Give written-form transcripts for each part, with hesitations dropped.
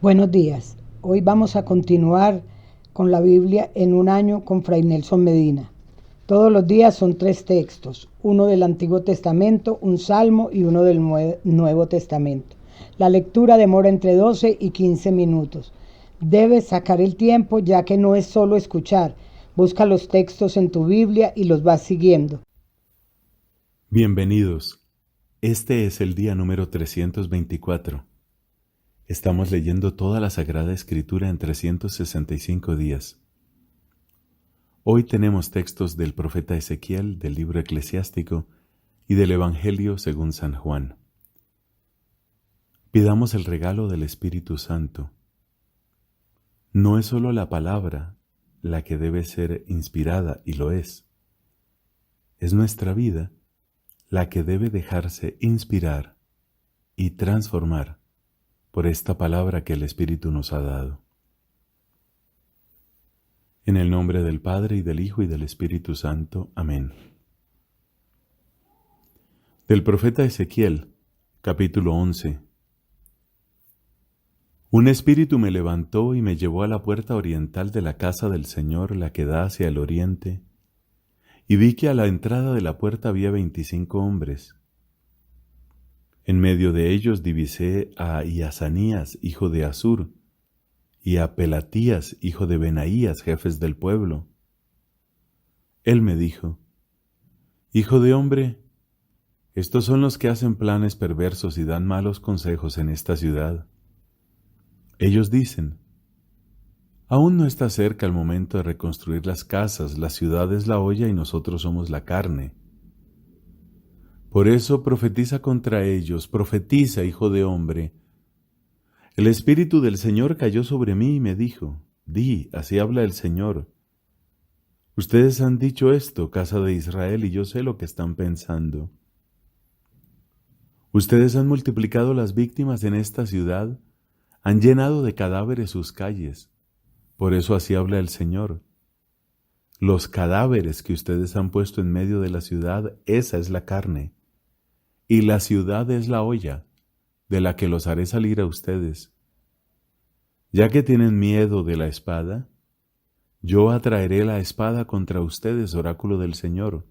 Buenos días. Hoy vamos a continuar con la Biblia en un año con Fray Nelson Medina. Todos los días son 3 textos, uno del Antiguo Testamento, un Salmo y uno del Nuevo Testamento. La lectura demora entre 12 y 15 minutos. Debes sacar el tiempo ya que no es solo escuchar. Busca los textos en tu Biblia y los vas siguiendo. Bienvenidos. Este es el día número 324. Estamos leyendo toda la Sagrada Escritura en 365 días. Hoy tenemos textos del profeta Ezequiel, del libro eclesiástico y del Evangelio según San Juan. Pidamos el regalo del Espíritu Santo. No es solo la palabra la que debe ser inspirada, y lo es. Es nuestra vida la que debe dejarse inspirar y transformar por esta palabra que el Espíritu nos ha dado. En el nombre del Padre, y del Hijo, y del Espíritu Santo. Amén. Del profeta Ezequiel, capítulo 11. Un espíritu me levantó y me llevó a la puerta oriental de la casa del Señor, la que da hacia el oriente, y vi que a la entrada de la puerta había 25 hombres. En medio de ellos divisé a Iazanías, hijo de Azur, y a Pelatías, hijo de Benaías, jefes del pueblo. Él me dijo: Hijo de hombre, estos son los que hacen planes perversos y dan malos consejos en esta ciudad. Ellos dicen: aún no está cerca el momento de reconstruir las casas, la ciudad es la olla y nosotros somos la carne. Por eso profetiza contra ellos, profetiza, hijo de hombre. El Espíritu del Señor cayó sobre mí y me dijo: di, así habla el Señor. Ustedes han dicho esto, casa de Israel, y yo sé lo que están pensando. Ustedes han multiplicado las víctimas en esta ciudad, han llenado de cadáveres sus calles. Por eso así habla el Señor. Los cadáveres que ustedes han puesto en medio de la ciudad, esa es la carne. Y la ciudad es la olla, de la que los haré salir a ustedes. Ya que tienen miedo de la espada, yo atraeré la espada contra ustedes, oráculo del Señor.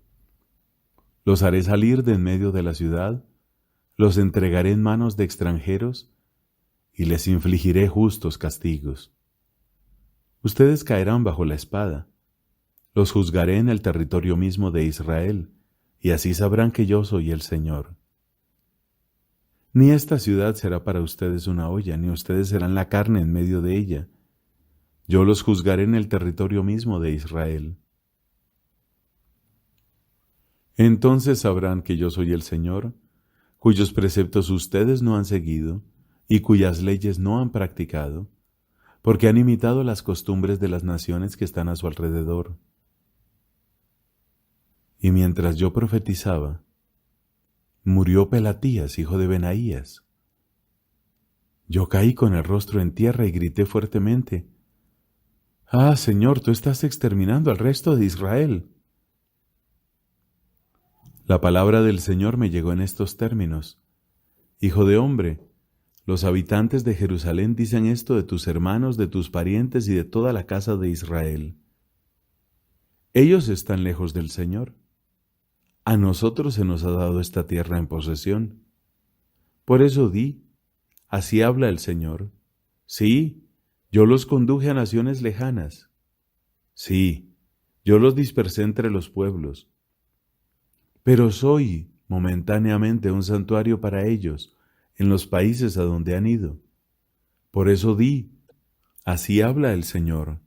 Los haré salir de en medio de la ciudad, los entregaré en manos de extranjeros y les infligiré justos castigos. Ustedes caerán bajo la espada. Los juzgaré en el territorio mismo de Israel, y así sabrán que yo soy el Señor. Ni esta ciudad será para ustedes una olla, ni ustedes serán la carne en medio de ella. Yo los juzgaré en el territorio mismo de Israel. Entonces sabrán que yo soy el Señor, cuyos preceptos ustedes no han seguido, y cuyas leyes no han practicado, porque han imitado las costumbres de las naciones que están a su alrededor. Y mientras yo profetizaba, murió Pelatías, hijo de Benaías. Yo caí con el rostro en tierra y grité fuertemente: ¡Ah, Señor, tú estás exterminando al resto de Israel! La palabra del Señor me llegó en estos términos: Hijo de hombre, los habitantes de Jerusalén dicen esto de tus hermanos, de tus parientes y de toda la casa de Israel. Ellos están lejos del Señor. A nosotros se nos ha dado esta tierra en posesión. Por eso di, así habla el Señor. Sí, yo los conduje a naciones lejanas. Sí, yo los dispersé entre los pueblos. Pero soy momentáneamente un santuario para ellos en los países a donde han ido. Por eso di, así habla el Señor.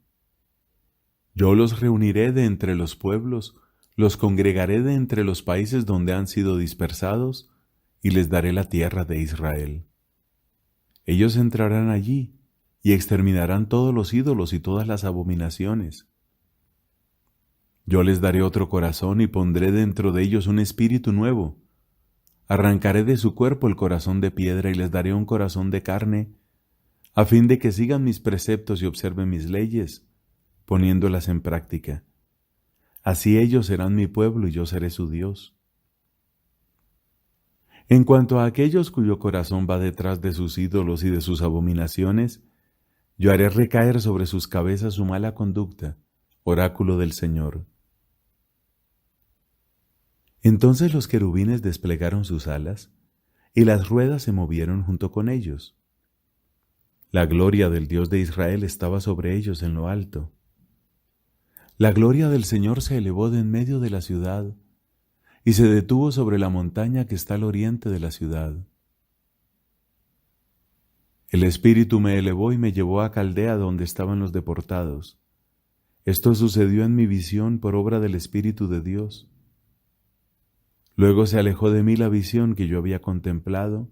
Yo los reuniré de entre los pueblos, los congregaré de entre los países donde han sido dispersados, y les daré la tierra de Israel. Ellos entrarán allí y exterminarán todos los ídolos y todas las abominaciones. Yo les daré otro corazón y pondré dentro de ellos un espíritu nuevo. Arrancaré de su cuerpo el corazón de piedra y les daré un corazón de carne, a fin de que sigan mis preceptos y observen mis leyes, poniéndolas en práctica. Así ellos serán mi pueblo y yo seré su Dios. En cuanto a aquellos cuyo corazón va detrás de sus ídolos y de sus abominaciones, Yo haré recaer sobre sus cabezas su mala conducta, oráculo del Señor. Entonces los querubines desplegaron sus alas, y las ruedas se movieron junto con ellos. La gloria del Dios de Israel estaba sobre ellos en lo alto. La gloria del Señor se elevó de en medio de la ciudad, y se detuvo sobre la montaña que está al oriente de la ciudad. El Espíritu me elevó y me llevó a Caldea donde estaban los deportados. Esto sucedió en mi visión por obra del Espíritu de Dios. Luego se alejó de mí la visión que yo había contemplado,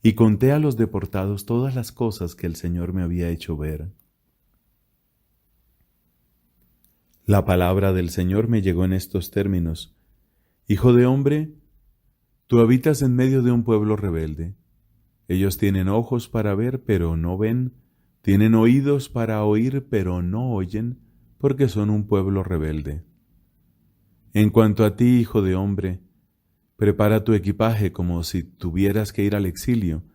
y conté a los deportados todas las cosas que el Señor me había hecho ver. La palabra del Señor me llegó en estos términos: Hijo de hombre, tú habitas en medio de un pueblo rebelde. Ellos tienen ojos para ver, pero no ven, tienen oídos para oír, pero no oyen, porque son un pueblo rebelde. En cuanto a ti, hijo de hombre, prepara tu equipaje como si tuvieras que ir al exilio,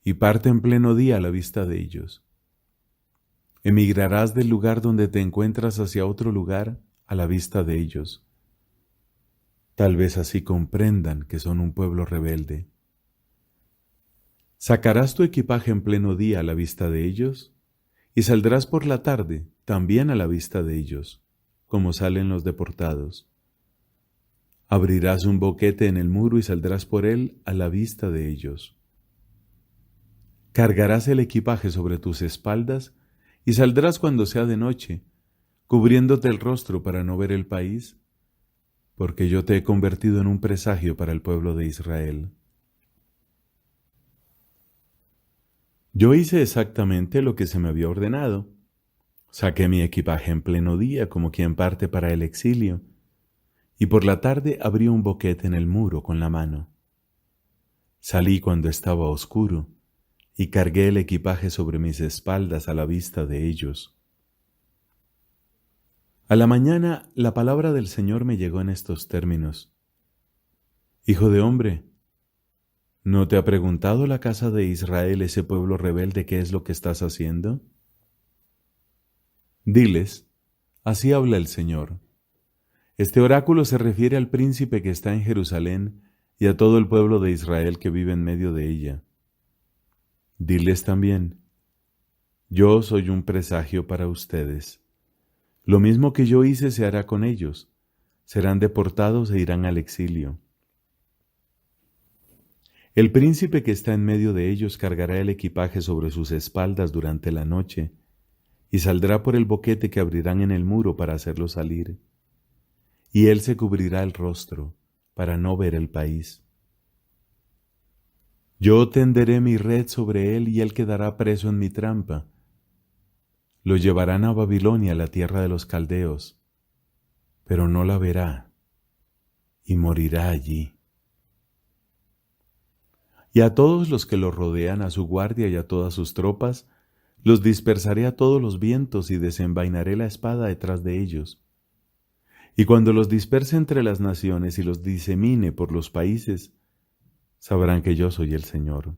y parte en pleno día a la vista de ellos. Emigrarás del lugar donde te encuentras hacia otro lugar a la vista de ellos. Tal vez así comprendan que son un pueblo rebelde. Sacarás tu equipaje en pleno día a la vista de ellos, y saldrás por la tarde también a la vista de ellos, como salen los deportados. Abrirás un boquete en el muro y saldrás por él a la vista de ellos. Cargarás el equipaje sobre tus espaldas y saldrás cuando sea de noche, cubriéndote el rostro para no ver el país, porque yo te he convertido en un presagio para el pueblo de Israel. Yo hice exactamente lo que se me había ordenado. Saqué mi equipaje en pleno día como quien parte para el exilio, y por la tarde abrí un boquete en el muro con la mano. Salí cuando estaba oscuro, y cargué el equipaje sobre mis espaldas a la vista de ellos. A la mañana la palabra del Señor me llegó en estos términos: Hijo de hombre, ¿no te ha preguntado la casa de Israel, ese pueblo rebelde, qué es lo que estás haciendo? Diles, así habla el Señor. Este oráculo se refiere al príncipe que está en Jerusalén y a todo el pueblo de Israel que vive en medio de ella. Diles también, yo soy un presagio para ustedes. Lo mismo que yo hice se hará con ellos. Serán deportados e irán al exilio. El príncipe que está en medio de ellos cargará el equipaje sobre sus espaldas durante la noche y saldrá por el boquete que abrirán en el muro para hacerlo salir. Y él se cubrirá el rostro para no ver el país. Yo tenderé mi red sobre él y él quedará preso en mi trampa. Lo llevarán a Babilonia, la tierra de los caldeos, pero no la verá y morirá allí. Y a todos los que lo rodean, a su guardia y a todas sus tropas, los dispersaré a todos los vientos y desenvainaré la espada detrás de ellos. Y cuando los disperse entre las naciones y los disemine por los países, sabrán que yo soy el Señor.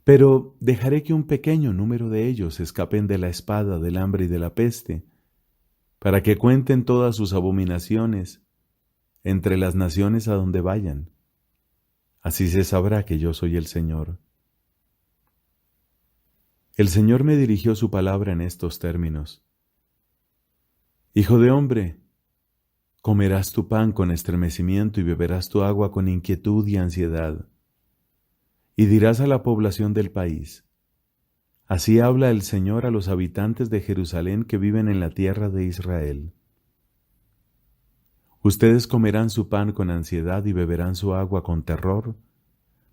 Pero dejaré que un pequeño número de ellos escapen de la espada, del hambre y de la peste, para que cuenten todas sus abominaciones entre las naciones a donde vayan. Así se sabrá que yo soy el Señor. El Señor me dirigió su palabra en estos términos: Hijo de hombre, comerás tu pan con estremecimiento y beberás tu agua con inquietud y ansiedad. Y dirás a la población del país: así habla el Señor a los habitantes de Jerusalén que viven en la tierra de Israel. Ustedes comerán su pan con ansiedad y beberán su agua con terror,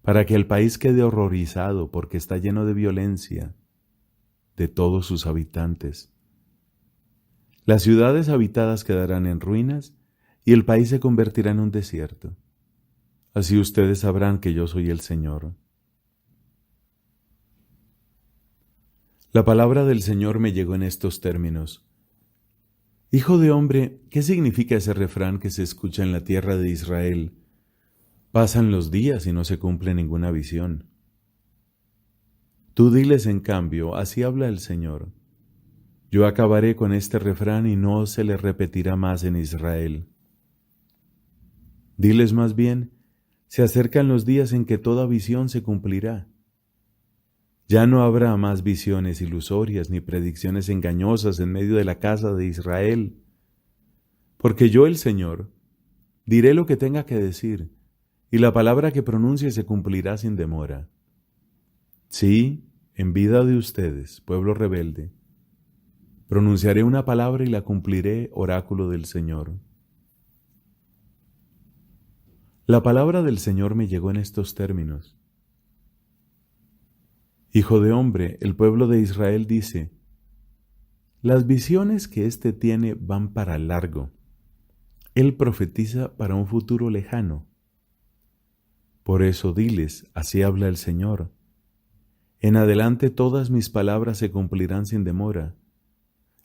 para que el país quede horrorizado porque está lleno de violencia de todos sus habitantes. Las ciudades habitadas quedarán en ruinas y el país se convertirá en un desierto. Así ustedes sabrán que yo soy el Señor. La palabra del Señor me llegó en estos términos: Hijo de hombre, ¿qué significa ese refrán que se escucha en la tierra de Israel? Pasan los días y no se cumple ninguna visión. Tú diles en cambio, así habla el Señor. Yo acabaré con este refrán y no se le repetirá más en Israel. Diles más bien, se acercan los días en que toda visión se cumplirá. Ya no habrá más visiones ilusorias ni predicciones engañosas en medio de la casa de Israel, porque yo, el Señor, diré lo que tenga que decir, y la palabra que pronuncie se cumplirá sin demora. Sí, en vida de ustedes, pueblo rebelde, pronunciaré una palabra y la cumpliré, oráculo del Señor. La palabra del Señor me llegó en estos términos. Hijo de hombre, el pueblo de Israel dice, las visiones que éste tiene van para largo. Él profetiza para un futuro lejano. Por eso diles, así habla el Señor. En adelante todas mis palabras se cumplirán sin demora.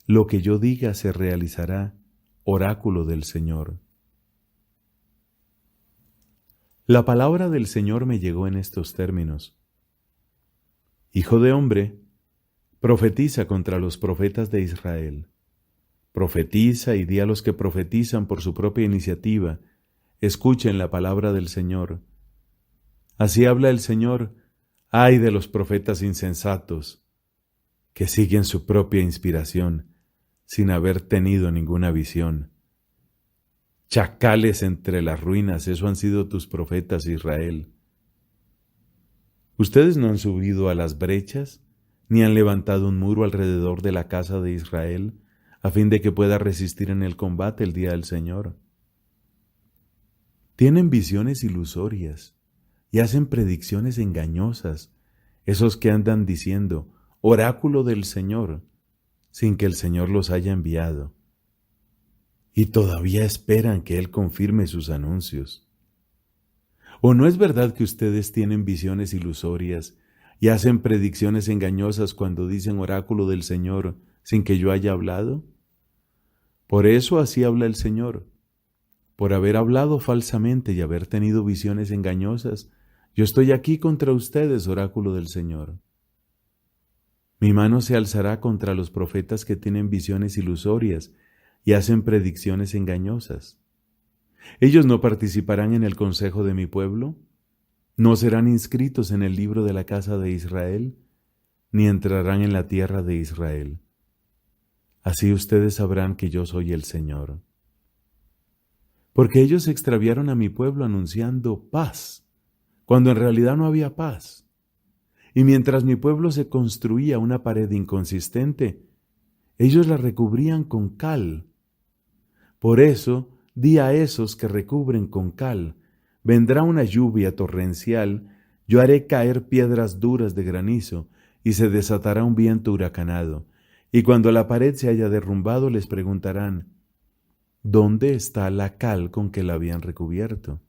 Lo que yo diga se realizará, oráculo del Señor. La palabra del Señor me llegó en estos términos. Hijo de hombre, profetiza contra los profetas de Israel. Profetiza y di a los que profetizan por su propia iniciativa, escuchen la palabra del Señor. Así habla el Señor, ay de los profetas insensatos, que siguen su propia inspiración, sin haber tenido ninguna visión. Chacales entre las ruinas, eso han sido tus profetas, Israel. Ustedes no han subido a las brechas, ni han levantado un muro alrededor de la casa de Israel, a fin de que pueda resistir en el combate el día del Señor. Tienen visiones ilusorias y hacen predicciones engañosas, esos que andan diciendo, oráculo del Señor, sin que el Señor los haya enviado. Y todavía esperan que Él confirme sus anuncios. ¿O no es verdad que ustedes tienen visiones ilusorias y hacen predicciones engañosas cuando dicen oráculo del Señor sin que yo haya hablado? Por eso así habla el Señor. Por haber hablado falsamente y haber tenido visiones engañosas, yo estoy aquí contra ustedes, oráculo del Señor. Mi mano se alzará contra los profetas que tienen visiones ilusorias y hacen predicciones engañosas. Ellos no participarán en el consejo de mi pueblo, no serán inscritos en el libro de la casa de Israel, ni entrarán en la tierra de Israel. Así ustedes sabrán que yo soy el Señor. Porque ellos extraviaron a mi pueblo anunciando paz, cuando en realidad no había paz. Y mientras mi pueblo se construía una pared inconsistente, ellos la recubrían con cal. Por eso, di a esos que recubren con cal, vendrá una lluvia torrencial, yo haré caer piedras duras de granizo, y se desatará un viento huracanado. Y cuando la pared se haya derrumbado, les preguntarán, ¿dónde está la cal con que la habían recubierto?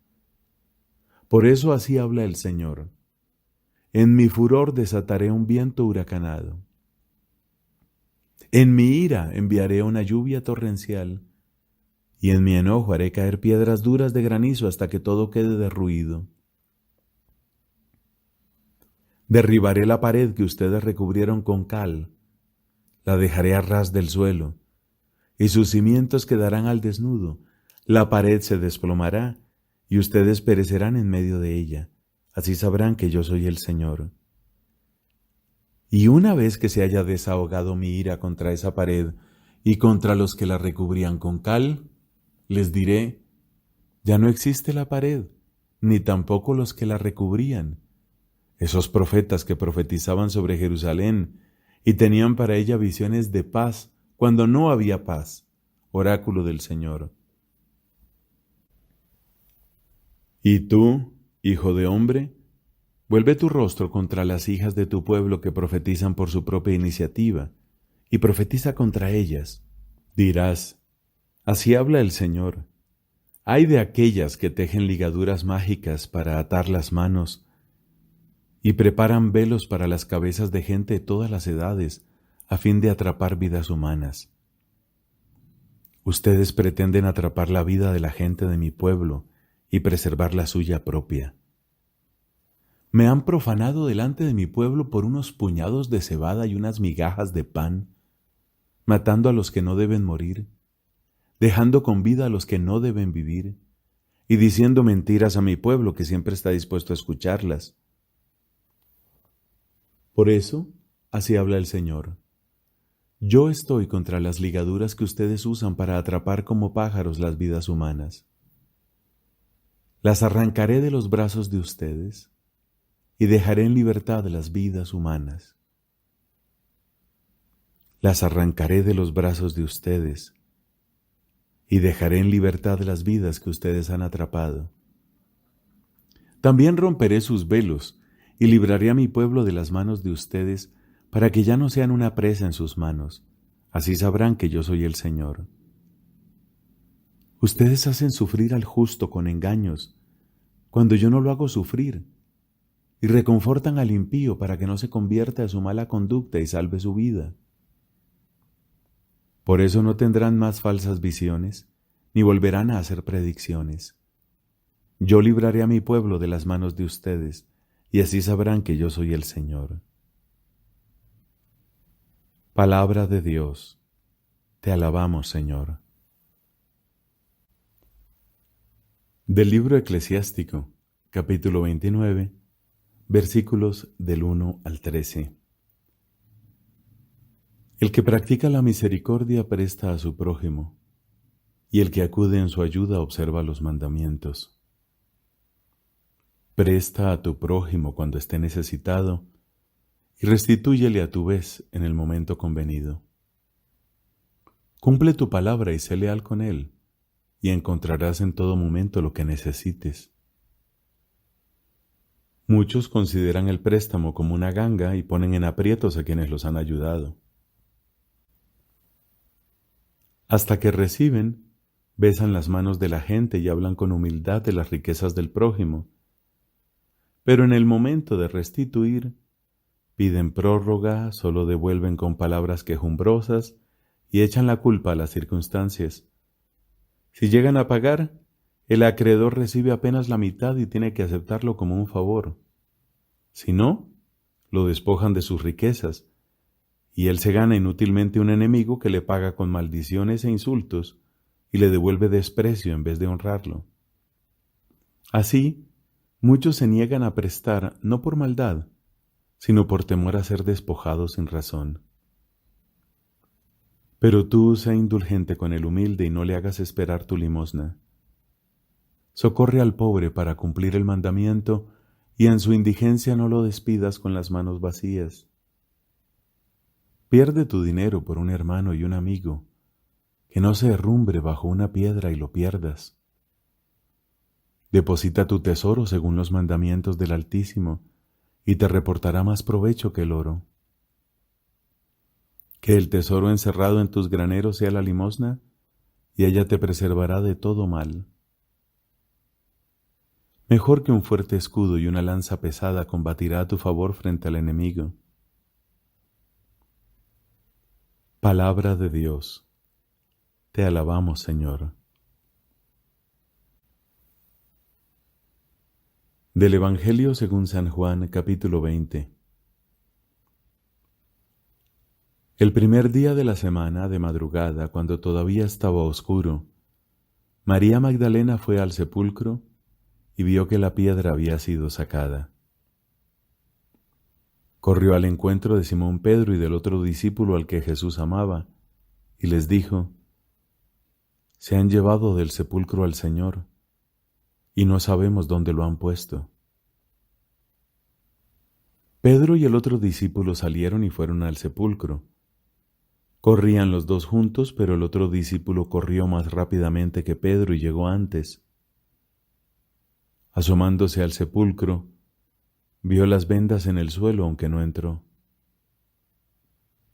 Por eso así habla el Señor. En mi furor desataré un viento huracanado. En mi ira enviaré una lluvia torrencial, y en mi enojo haré caer piedras duras de granizo hasta que todo quede derruido. Derribaré la pared que ustedes recubrieron con cal, la dejaré a ras del suelo, y sus cimientos quedarán al desnudo, la pared se desplomará, y ustedes perecerán en medio de ella. Así sabrán que yo soy el Señor. Y una vez que se haya desahogado mi ira contra esa pared y contra los que la recubrían con cal, les diré, ya no existe la pared, ni tampoco los que la recubrían. Esos profetas que profetizaban sobre Jerusalén y tenían para ella visiones de paz cuando no había paz, oráculo del Señor. Y tú, hijo de hombre, vuelve tu rostro contra las hijas de tu pueblo que profetizan por su propia iniciativa, y profetiza contra ellas. Dirás, así habla el Señor. Ay de aquellas que tejen ligaduras mágicas para atar las manos y preparan velos para las cabezas de gente de todas las edades a fin de atrapar vidas humanas. Ustedes pretenden atrapar la vida de la gente de mi pueblo y preservar la suya propia. Me han profanado delante de mi pueblo por unos puñados de cebada y unas migajas de pan, matando a los que no deben morir, dejando con vida a los que no deben vivir, y diciendo mentiras a mi pueblo que siempre está dispuesto a escucharlas. Por eso, así habla el Señor. Yo estoy contra las ligaduras que ustedes usan para atrapar como pájaros las vidas humanas. Las arrancaré de los brazos de ustedes y dejaré en libertad las vidas humanas. Las arrancaré de los brazos de ustedes y dejaré en libertad las vidas que ustedes han atrapado. También romperé sus velos y libraré a mi pueblo de las manos de ustedes para que ya no sean una presa en sus manos. Así sabrán que yo soy el Señor. Ustedes hacen sufrir al justo con engaños, cuando yo no lo hago sufrir, y reconfortan al impío para que no se convierta de su mala conducta y salve su vida. Por eso no tendrán más falsas visiones, ni volverán a hacer predicciones. Yo libraré a mi pueblo de las manos de ustedes, y así sabrán que yo soy el Señor. Palabra de Dios. Te alabamos, Señor. Del libro eclesiástico, capítulo 29, versículos del 1 al 13. El que practica la misericordia presta a su prójimo, y el que acude en su ayuda observa los mandamientos. Presta a tu prójimo cuando esté necesitado, y restitúyele a tu vez en el momento convenido. Cumple tu palabra y sé leal con él, y encontrarás en todo momento lo que necesites. Muchos consideran el préstamo como una ganga y ponen en aprietos a quienes los han ayudado. Hasta que reciben, besan las manos de la gente y hablan con humildad de las riquezas del prójimo. Pero en el momento de restituir, piden prórroga, solo devuelven con palabras quejumbrosas y echan la culpa a las circunstancias. Si llegan a pagar, el acreedor recibe apenas la mitad y tiene que aceptarlo como un favor. Si no, lo despojan de sus riquezas, y él se gana inútilmente un enemigo que le paga con maldiciones e insultos y le devuelve desprecio en vez de honrarlo. Así, muchos se niegan a prestar no por maldad, sino por temor a ser despojados sin razón. Pero tú sé indulgente con el humilde y no le hagas esperar tu limosna. Socorre al pobre para cumplir el mandamiento y en su indigencia no lo despidas con las manos vacías. Pierde tu dinero por un hermano y un amigo, que no se herrumbre bajo una piedra y lo pierdas. Deposita tu tesoro según los mandamientos del Altísimo y te reportará más provecho que el oro. Que el tesoro encerrado en tus graneros sea la limosna, y ella te preservará de todo mal. Mejor que un fuerte escudo y una lanza pesada combatirá a tu favor frente al enemigo. Palabra de Dios. Te alabamos, Señor. Del Evangelio según San Juan, capítulo 20. El primer día de la semana, de madrugada, cuando todavía estaba oscuro, María Magdalena fue al sepulcro y vio que la piedra había sido sacada. Corrió al encuentro de Simón Pedro y del otro discípulo al que Jesús amaba, y les dijo: Se han llevado del sepulcro al Señor, y no sabemos dónde lo han puesto. Pedro y el otro discípulo salieron y fueron al sepulcro. Corrían los dos juntos, pero el otro discípulo corrió más rápidamente que Pedro y llegó antes. Asomándose al sepulcro, vio las vendas en el suelo, aunque no entró.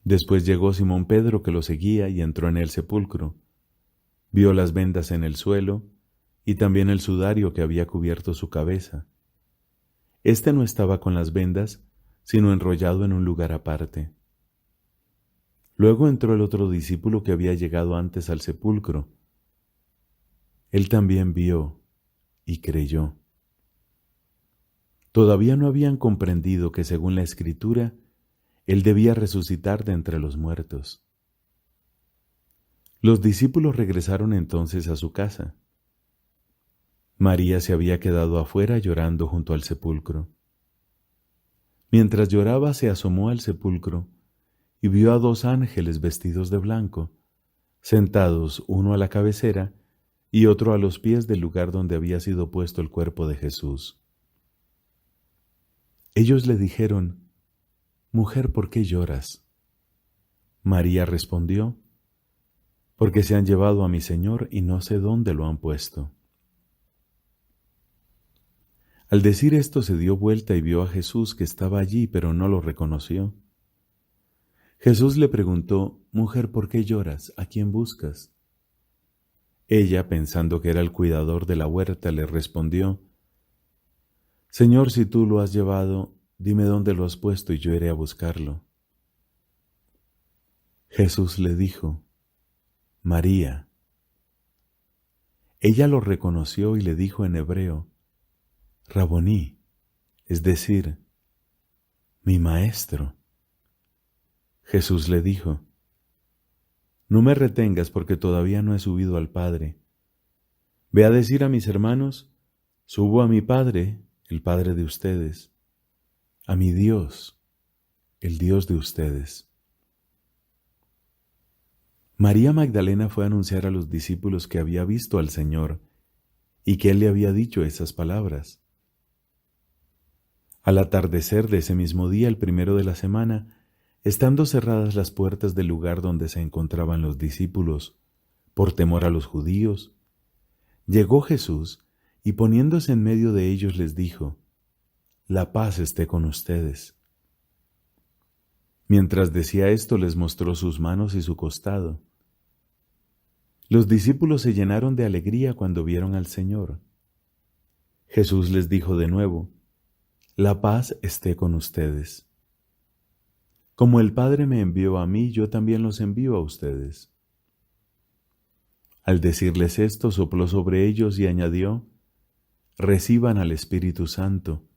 Después llegó Simón Pedro, que lo seguía, y entró en el sepulcro. Vio las vendas en el suelo y también el sudario que había cubierto su cabeza. Este no estaba con las vendas, sino enrollado en un lugar aparte. Luego entró el otro discípulo que había llegado antes al sepulcro. Él también vio y creyó. Todavía no habían comprendido que, según la Escritura, Él debía resucitar de entre los muertos. Los discípulos regresaron entonces a su casa. María se había quedado afuera llorando junto al sepulcro. Mientras lloraba, se asomó al sepulcro y vio a 2 ángeles vestidos de blanco, sentados uno a la cabecera y otro a los pies del lugar donde había sido puesto el cuerpo de Jesús. Ellos le dijeron: «Mujer, ¿por qué lloras?». María respondió: «Porque se han llevado a mi Señor y no sé dónde lo han puesto». Al decir esto se dio vuelta y vio a Jesús que estaba allí, pero no lo reconoció. Jesús le preguntó: «Mujer, ¿por qué lloras? ¿A quién buscas?». Ella, pensando que era el cuidador de la huerta, le respondió: «Señor, si tú lo has llevado, dime dónde lo has puesto y yo iré a buscarlo». Jesús le dijo: «María». Ella lo reconoció y le dijo en hebreo: «Raboní», es decir, «mi maestro». Jesús le dijo: «No me retengas porque todavía no he subido al Padre. Ve a decir a mis hermanos: subo a mi Padre, el Padre de ustedes, a mi Dios, el Dios de ustedes». María Magdalena fue a anunciar a los discípulos que había visto al Señor y que Él le había dicho esas palabras. Al atardecer de ese mismo día, el primero de la semana, estando cerradas las puertas del lugar donde se encontraban los discípulos, por temor a los judíos, llegó Jesús y poniéndose en medio de ellos les dijo: «La paz esté con ustedes». Mientras decía esto, les mostró sus manos y su costado. Los discípulos se llenaron de alegría cuando vieron al Señor. Jesús les dijo de nuevo: «La paz esté con ustedes. Como el Padre me envió a mí, yo también los envío a ustedes». Al decirles esto, sopló sobre ellos y añadió: «Reciban al Espíritu Santo.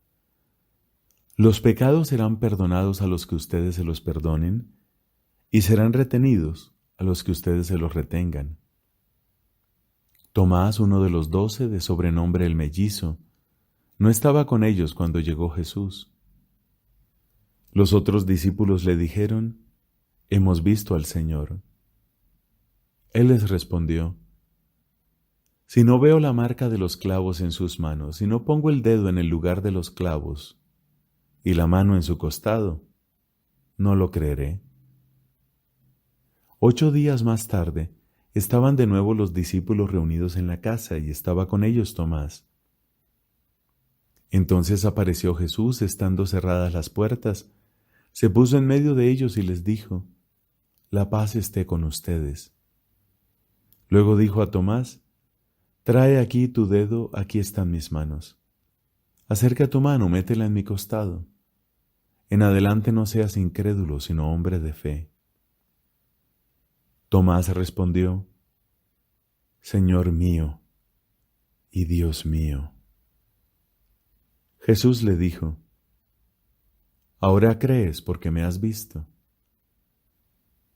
Los pecados serán perdonados a los que ustedes se los perdonen, y serán retenidos a los que ustedes se los retengan». Tomás, uno de los 12, de sobrenombre el Mellizo, no estaba con ellos cuando llegó Jesús. Los otros discípulos le dijeron: «Hemos visto al Señor». Él les respondió: «Si no veo la marca de los clavos en sus manos, si no pongo el dedo en el lugar de los clavos y la mano en su costado, no lo creeré». 8 días más tarde, estaban de nuevo los discípulos reunidos en la casa y estaba con ellos Tomás. Entonces apareció Jesús estando cerradas las puertas, se puso en medio de ellos y les dijo: «La paz esté con ustedes». Luego dijo a Tomás: «Trae aquí tu dedo, aquí están mis manos. Acerca tu mano, métela en mi costado. En adelante no seas incrédulo, sino hombre de fe». Tomás respondió: «Señor mío y Dios mío». Jesús le dijo: «Ahora crees porque me has visto.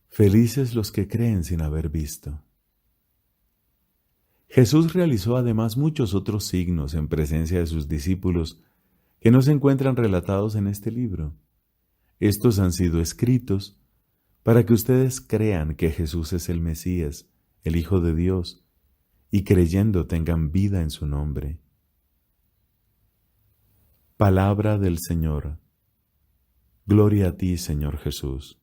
Felices los que creen sin haber visto». Jesús realizó además muchos otros signos en presencia de sus discípulos que no se encuentran relatados en este libro. Estos han sido escritos para que ustedes crean que Jesús es el Mesías, el Hijo de Dios, y creyendo tengan vida en su nombre. Palabra del Señor. Gloria a ti, Señor Jesús.